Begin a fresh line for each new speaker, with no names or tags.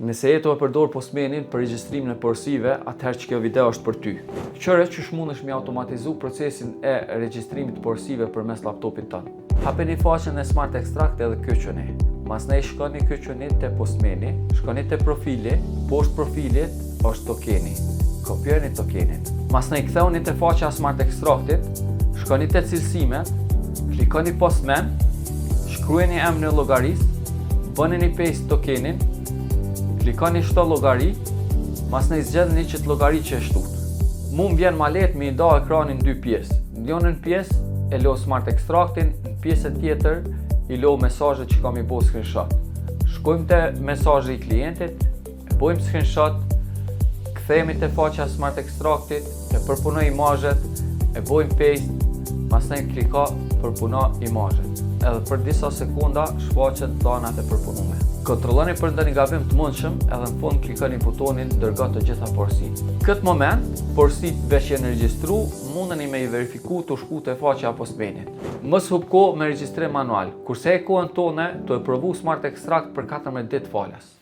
Nëse je të përdor postmanin për regjistrimin e porosive, atëherë që kjo video është për ty. Qëre që mundesh me automatizu procesin e regjistrimit të porosive përmes laptopit tënd. Hapeni faqen e Smart Extract edhe kyçeni. Masnej shkoni kyçeni te postmani, shkoni te profili, poshtë profilit është tokeni. Kopjoni tokenin. Masnej ktheuni te faqja e Smart Extractit, shkoni te cilësimet, klikoni postman, shkruani emrin e llogarisë, bëni një paste tokenin, klikoni shto llogari, masnej zgjedhni që të llogari që e shtut. Mu më vjen ma lehtë me i nda ekranin në dy pjesë. Në një pjesë e lo Smart Extractin, në pjesën tjetër i lo mesazhet që kam i bo screenshot. Shkojmë te mesazhi i klientit, e bojmë screenshot, kthehemi te faqja Smart Extractit, e përpunoj imazhet, e bojmë paste, masnej kliko përpuno imazhet. Edhe për disa sekunda shfaqet danat e përpunume. Kontrolloni për ndonjë gabim të mundshëm, edhe në fund klikoni butonin dërgo të gjitha porositë. Në këtë moment, porositë veç janë regjistru, mundeni me i verifiku të shku te faqja e postmanit. Mos hub kohë me regjistrim manual, kurse e kohën tonë të e provu Smart Extract për 14 ditë falas.